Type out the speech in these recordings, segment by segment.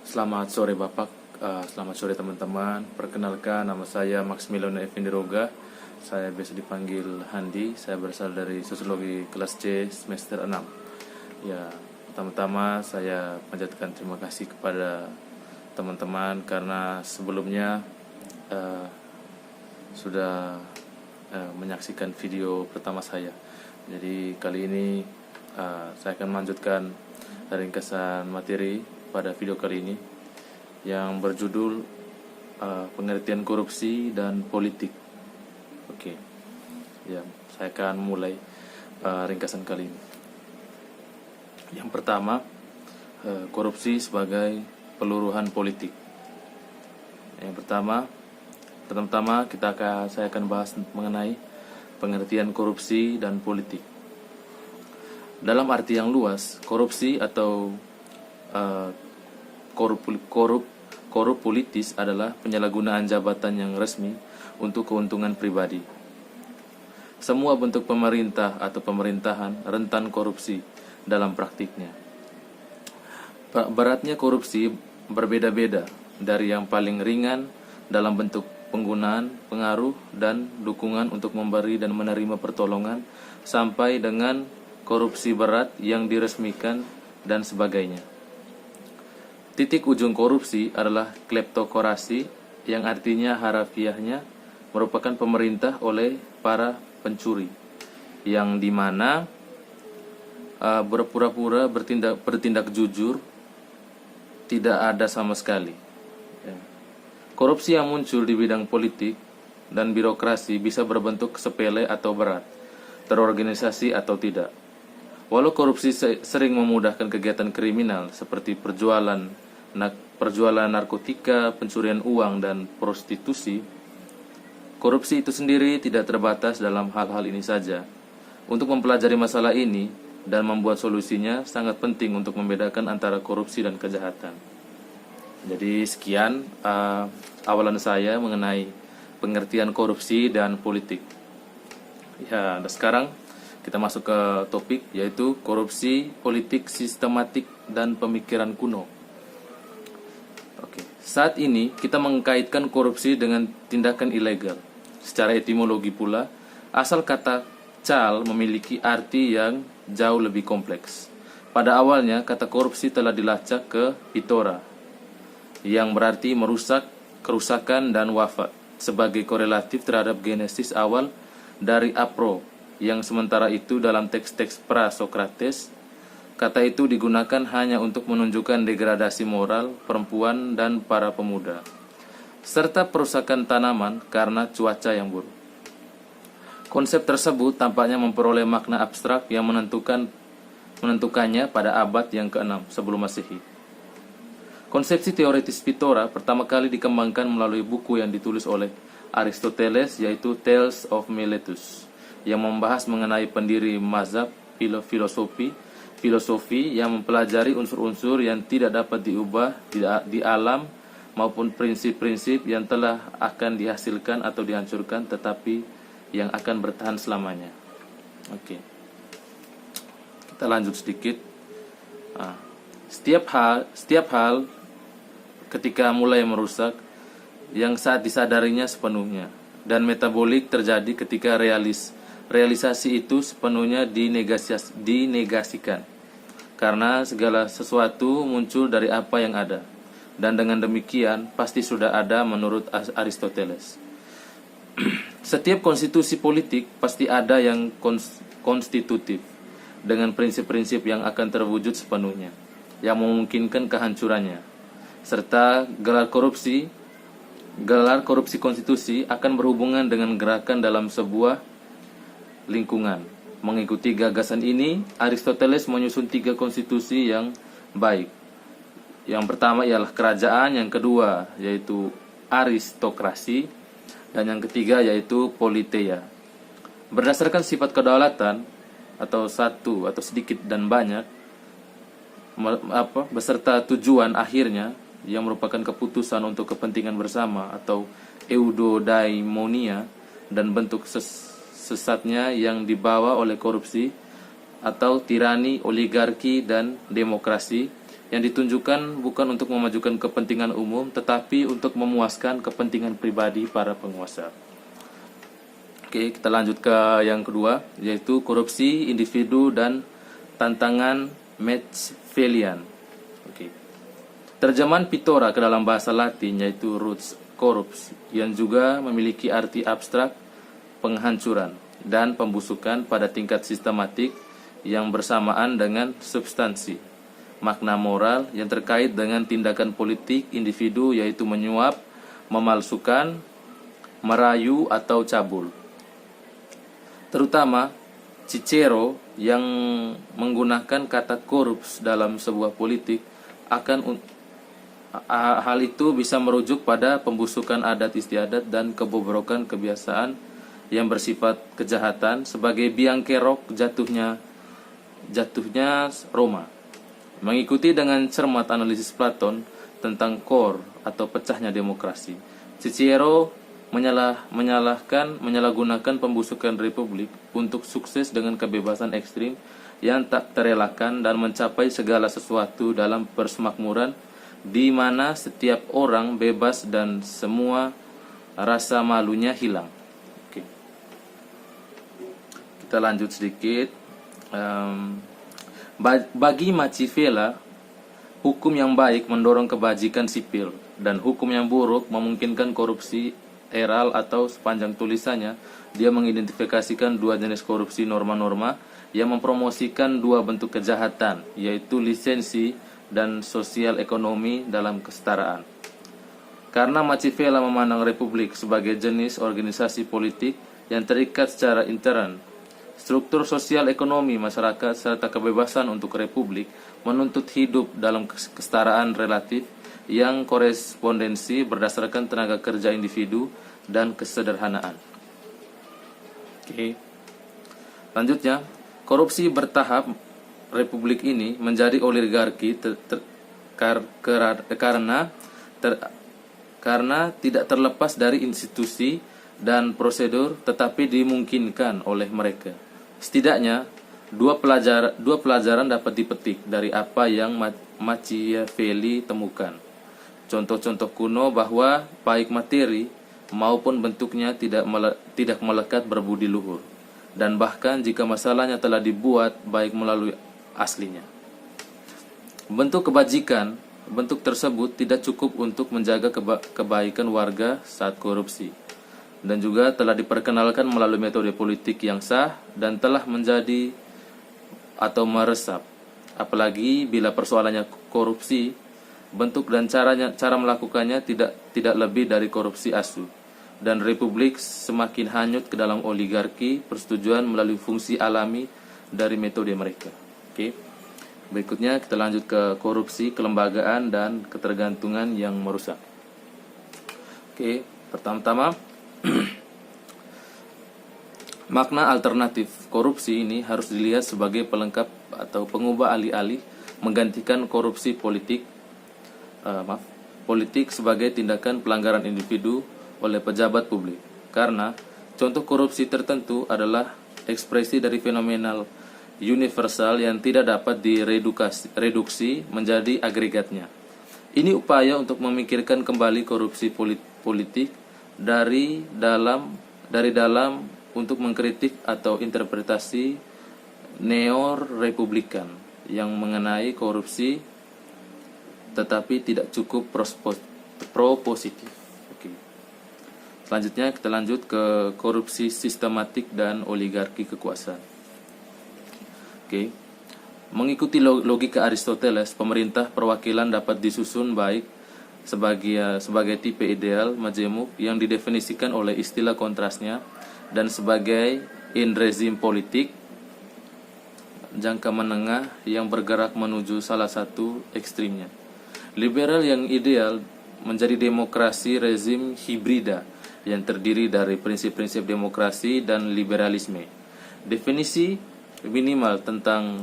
Selamat sore Bapak, selamat sore teman-teman. Perkenalkan, nama saya Maximilian Effendi Roga. Saya biasa dipanggil Handi. Saya berasal dari Sosiologi kelas C semester 6. Ya, pertama-tama saya panjatkan terima kasih kepada teman-teman karena sebelumnya sudah menyaksikan video pertama saya. Jadi kali ini saya akan melanjutkan ringkasan materi pada video kali ini yang berjudul pengertian korupsi dan politik. Oke, ya, saya akan mulai ringkasan kali ini. Yang pertama, korupsi sebagai peluruhan politik. Yang pertama saya akan bahas mengenai pengertian korupsi dan politik. Dalam arti yang luas, korupsi atau korup politis adalah penyalahgunaan jabatan yang resmi untuk keuntungan pribadi. Semua bentuk pemerintah atau pemerintahan rentan korupsi dalam praktiknya. Beratnya korupsi berbeda-beda, dari yang paling ringan dalam bentuk penggunaan pengaruh dan dukungan untuk memberi dan menerima pertolongan, sampai dengan korupsi berat yang diresmikan dan sebagainya. Titik ujung korupsi adalah kleptokrasi, yang artinya harafiahnya merupakan pemerintah oleh para pencuri, yang dimana berpura-pura bertindak jujur, tidak ada sama sekali. Korupsi yang muncul di bidang politik dan birokrasi bisa berbentuk sepele atau berat, terorganisasi atau tidak. Walau korupsi sering memudahkan kegiatan kriminal seperti perjualan narkotika, pencurian uang, dan prostitusi, korupsi itu sendiri tidak terbatas dalam hal-hal ini saja. Untuk mempelajari masalah ini dan membuat solusinya, sangat penting untuk membedakan antara korupsi dan kejahatan. Jadi sekian awalan saya mengenai pengertian korupsi dan politik. Ya, dan sekarang kita masuk ke topik, yaitu korupsi, politik sistematik, dan pemikiran kuno. Oke. Saat ini kita mengkaitkan korupsi dengan tindakan ilegal. Secara etimologi pula, asal kata cal memiliki arti yang jauh lebih kompleks. Pada awalnya, kata korupsi telah dilacak ke pitora, yang berarti merusak, kerusakan, dan wafat, sebagai korelatif terhadap genesis awal dari apro, yang sementara itu dalam teks-teks pra-Sokrates, kata itu digunakan hanya untuk menunjukkan degradasi moral perempuan dan para pemuda, serta perusakan tanaman karena cuaca yang buruk. Konsep tersebut tampaknya memperoleh makna abstrak yang menentukannya pada abad yang ke-6 sebelum Masehi. Konsepsi teoritis pitora pertama kali dikembangkan melalui buku yang ditulis oleh Aristoteles, yaitu Tales of Miletus, yang membahas mengenai pendiri mazhab filosofi yang mempelajari unsur-unsur yang tidak dapat diubah di alam maupun prinsip-prinsip yang telah akan dihasilkan atau dihancurkan tetapi yang akan bertahan selamanya. Oke. Kita lanjut sedikit. Setiap hal ketika mulai merusak, yang saat disadarinya sepenuhnya, dan metabolik terjadi ketika realisasi itu sepenuhnya dinegasikan, karena segala sesuatu muncul dari apa yang ada, dan dengan demikian pasti sudah ada menurut Aristoteles. Setiap konstitusi politik pasti ada yang konstitutif, dengan prinsip-prinsip yang akan terwujud sepenuhnya, yang memungkinkan kehancurannya, serta gelar korupsi konstitusi akan berhubungan dengan gerakan dalam sebuah lingkungan. Mengikuti gagasan ini, Aristoteles menyusun 3 konstitusi yang baik. Yang pertama ialah kerajaan, yang kedua yaitu aristokrasi, dan yang ketiga yaitu politeia. Berdasarkan sifat kedaulatan atau satu atau sedikit dan banyak, beserta tujuan akhirnya yang merupakan keputusan untuk kepentingan bersama atau eudaimonia, dan bentuk sesatnya yang dibawa oleh korupsi atau tirani, oligarki, dan demokrasi, yang ditunjukkan bukan untuk memajukan kepentingan umum, tetapi untuk memuaskan kepentingan pribadi para penguasa. Oke, kita lanjut ke yang kedua, yaitu korupsi individu dan tantangan Machiavellian. Oke. Terjemahan Pitora ke dalam bahasa Latin yaitu roots corrupts, yang juga memiliki arti abstrak penghancuran dan pembusukan pada tingkat sistematik yang bersamaan dengan substansi makna moral yang terkait dengan tindakan politik individu, yaitu menyuap, memalsukan, merayu, atau cabul. Terutama Cicero yang menggunakan kata korups dalam sebuah politik hal itu bisa merujuk pada pembusukan adat istiadat dan kebobrokan kebiasaan yang bersifat kejahatan sebagai biang kerok jatuhnya Roma. Mengikuti dengan cermat analisis Platon tentang core atau pecahnya demokrasi, Cicero menyalahgunakan pembusukan republik untuk sukses dengan kebebasan ekstrim yang tak terelakkan dan mencapai segala sesuatu dalam persemakmuran di mana setiap orang bebas dan semua rasa malunya hilang. Oke. Kita lanjut sedikit. Bagi Machiavelli, hukum yang baik mendorong kebajikan sipil dan hukum yang buruk memungkinkan korupsi eral, atau sepanjang tulisannya dia mengidentifikasikan dua jenis korupsi norma-norma yang mempromosikan dua bentuk kejahatan, yaitu lisensi dan sosial ekonomi dalam kesetaraan. Karena Machiavelli memandang republik sebagai jenis organisasi politik yang terikat secara intern, struktur sosial ekonomi masyarakat serta kebebasan untuk republik menuntut hidup dalam kesetaraan relatif yang korespondensi berdasarkan tenaga kerja individu dan kesederhanaan. Oke. Lanjutnya, korupsi bertahap republik ini menjadi oligarki karena tidak terlepas dari institusi dan prosedur, tetapi dimungkinkan oleh mereka. Setidaknya dua pelajaran dapat dipetik dari apa yang Machiavelli temukan. Contoh-contoh kuno bahwa baik materi maupun bentuknya tidak melekat berbudi luhur, dan bahkan jika masalahnya telah dibuat baik melalui aslinya. Bentuk tersebut tidak cukup untuk menjaga kebaikan warga saat korupsi, dan juga telah diperkenalkan melalui metode politik yang sah dan telah menjadi atau meresap. Apalagi bila persoalannya korupsi, bentuk dan cara melakukannya tidak lebih dari korupsi asu, dan republik semakin hanyut ke dalam oligarki persetujuan melalui fungsi alami dari metode mereka. Oke. Berikutnya kita lanjut ke korupsi kelembagaan dan ketergantungan yang merusak. Oke, pertama-tama makna alternatif korupsi ini harus dilihat sebagai pelengkap atau pengubah alih-alih menggantikan korupsi politik sebagai tindakan pelanggaran individu oleh pejabat publik. Karena contoh korupsi tertentu adalah ekspresi dari fenomenal universal yang tidak dapat direduksi menjadi agregatnya. Ini upaya untuk memikirkan kembali korupsi politik dari dalam untuk mengkritik atau interpretasi neo-republikan yang mengenai korupsi tetapi tidak cukup propositif. Oke. Selanjutnya kita lanjut ke korupsi sistematik dan oligarki kekuasaan. Oke. Mengikuti logika Aristoteles, pemerintah perwakilan dapat disusun baik sebagai tipe ideal majemuk yang didefinisikan oleh istilah kontrasnya, dan sebagai rezim politik jangka menengah yang bergerak menuju salah satu ekstrimnya. Liberal yang ideal menjadi demokrasi rezim hibrida yang terdiri dari prinsip-prinsip demokrasi dan liberalisme. Definisi minimal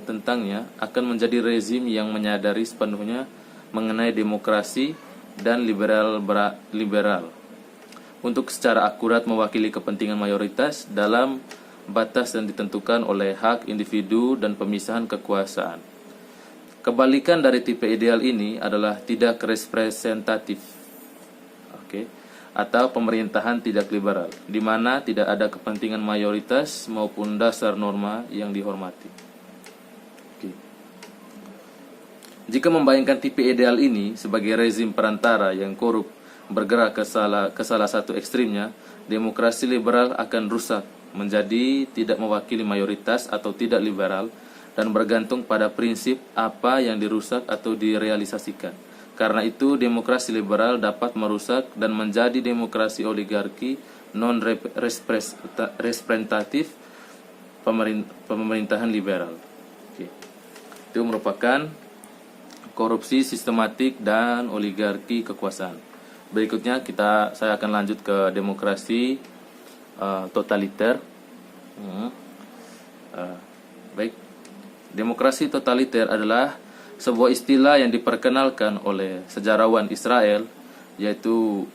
tentangnya akan menjadi rezim yang menyadari sepenuhnya mengenai demokrasi dan liberal untuk secara akurat mewakili kepentingan mayoritas dalam batas yang ditentukan oleh hak individu dan pemisahan kekuasaan. Kebalikan dari tipe ideal ini adalah tidak representatif, atau pemerintahan tidak liberal, di mana tidak ada kepentingan mayoritas maupun dasar norma yang dihormati. Jika membayangkan tipe ideal ini sebagai rezim perantara yang korup bergerak ke salah satu ekstrimnya, demokrasi liberal akan rusak menjadi tidak mewakili mayoritas atau tidak liberal dan bergantung pada prinsip apa yang dirusak atau direalisasikan. Karena itu, demokrasi liberal dapat merusak dan menjadi demokrasi oligarki non-representatif pemerintahan liberal. Itu merupakan korupsi sistematik dan oligarki kekuasaan. Berikutnya saya akan lanjut ke demokrasi totaliter. Baik. Demokrasi totaliter adalah sebuah istilah yang diperkenalkan oleh sejarawan Israel, yaitu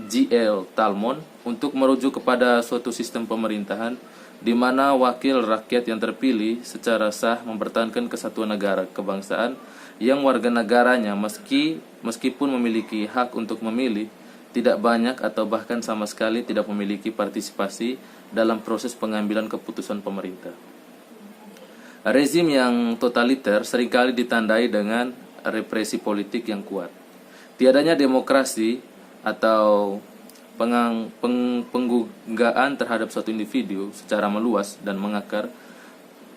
G.L. Talmon, untuk merujuk kepada suatu sistem pemerintahan di mana wakil rakyat yang terpilih secara sah mempertahankan kesatuan negara kebangsaan yang warga negaranya meskipun memiliki hak untuk memilih, tidak banyak atau bahkan sama sekali tidak memiliki partisipasi dalam proses pengambilan keputusan pemerintah. Rezim yang totaliter seringkali ditandai dengan represi politik yang kuat. Tiadanya demokrasi atau penggunggaan terhadap suatu individu secara meluas dan mengakar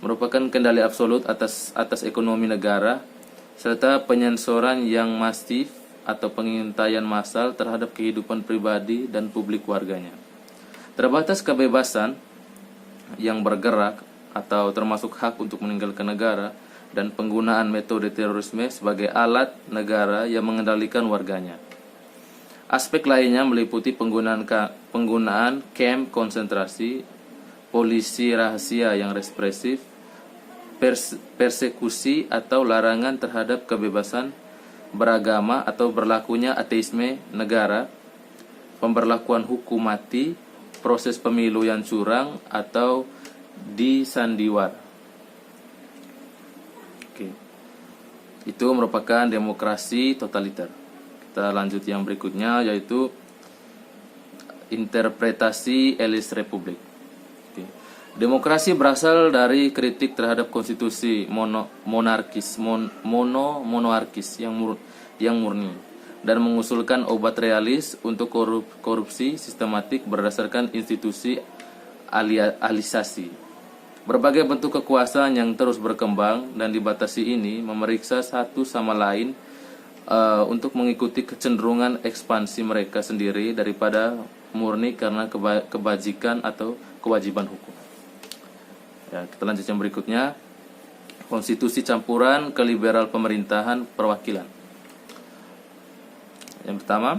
merupakan kendali absolut atas ekonomi negara, serta penyensoran yang masif atau pengintaian massal terhadap kehidupan pribadi dan publik warganya. Terbatas kebebasan yang bergerak atau termasuk hak untuk meninggalkan negara dan penggunaan metode terorisme sebagai alat negara yang mengendalikan warganya. Aspek lainnya meliputi penggunaan kamp konsentrasi, polisi rahasia yang represif, persekusi atau larangan terhadap kebebasan beragama atau berlakunya ateisme negara, pemberlakuan hukum mati, proses pemilu yang curang atau disandiwar. Itu merupakan demokrasi totaliter. Kita lanjut yang berikutnya, yaitu interpretasi Elis Republik. Demokrasi berasal dari kritik terhadap konstitusi monarkis yang murni dan mengusulkan obat realis untuk korupsi sistematik berdasarkan institusi alisasi. Berbagai bentuk kekuasaan yang terus berkembang dan dibatasi ini memeriksa satu sama lain untuk mengikuti kecenderungan ekspansi mereka sendiri daripada murni karena kebajikan atau kewajiban hukum. Ya, kita lanjut yang berikutnya. Konstitusi campuran ke liberal pemerintahan perwakilan. Yang pertama,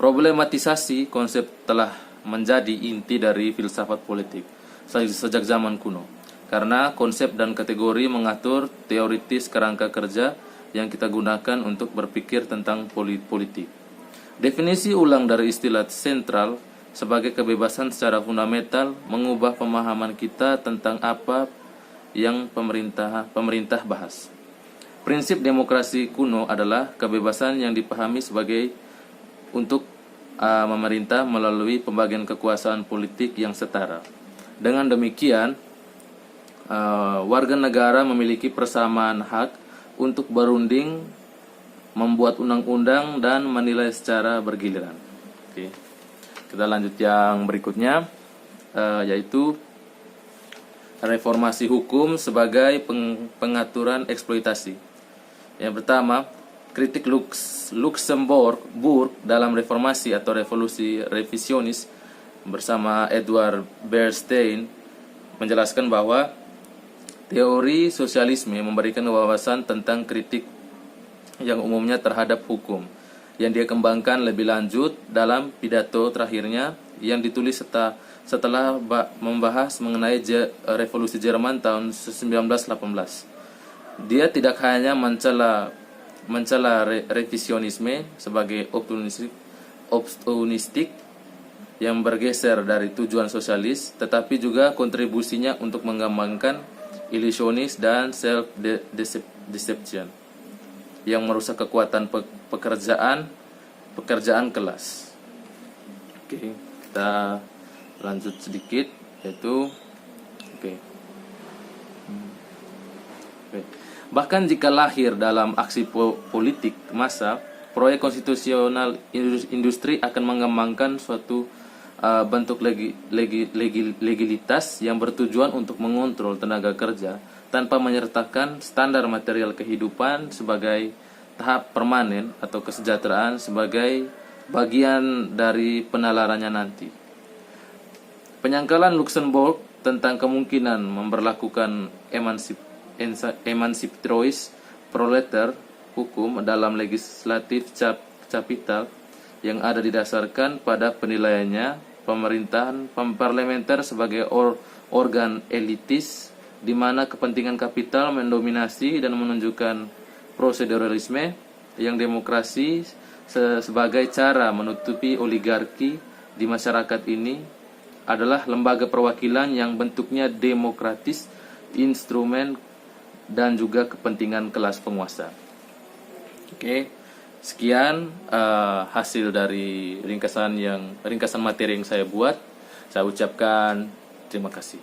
problematisasi konsep telah menjadi inti dari filsafat politik sejak zaman kuno, karena konsep dan kategori mengatur teoritis kerangka kerja yang kita gunakan untuk berpikir tentang politik. Definisi ulang dari istilah sentral sebagai kebebasan secara fundamental mengubah pemahaman kita tentang apa yang pemerintah bahas. Prinsip demokrasi kuno adalah kebebasan yang dipahami sebagai untuk memerintah melalui pembagian kekuasaan politik yang setara. Dengan demikian, warga negara memiliki persamaan hak untuk berunding, membuat undang-undang, dan menilai secara bergiliran. Kita lanjut yang berikutnya, yaitu reformasi hukum sebagai pengaturan eksploitasi. Yang pertama, kritik Luxembourg dalam reformasi atau revolusi revisionis bersama Edward Bernstein menjelaskan bahwa teori sosialisme memberikan wawasan tentang kritik yang umumnya terhadap hukum yang dia kembangkan lebih lanjut dalam pidato terakhirnya yang ditulis setelah membahas mengenai revolusi Jerman tahun 1918. Dia tidak hanya mencela revisionisme sebagai opportunistik yang bergeser dari tujuan sosialis, tetapi juga kontribusinya untuk mengembangkan ilusionis dan deception yang merusak kekuatan pekerjaan kelas. Oke, kita lanjut sedikit, yaitu oke. Bahkan jika lahir dalam aksi politik massa, proyek konstitusional industri akan mengembangkan suatu bentuk legalitas yang bertujuan untuk mengontrol tenaga kerja tanpa menyertakan standar material kehidupan sebagai tahap permanen atau kesejahteraan sebagai bagian dari penalarannya nanti. Penyangkalan Luxembourg tentang kemungkinan memberlakukan emancipatrix proletar hukum dalam legislatif capital yang ada didasarkan pada penilaiannya pemerintahan parlementer sebagai organ elitis di mana kepentingan kapital mendominasi dan menunjukkan proseduralisme yang demokrasi sebagai cara menutupi oligarki di masyarakat ini adalah lembaga perwakilan yang bentuknya demokratis, instrumen dan juga kepentingan kelas penguasa. Oke, sekian hasil dari ringkasan materi yang saya buat. Saya ucapkan terima kasih.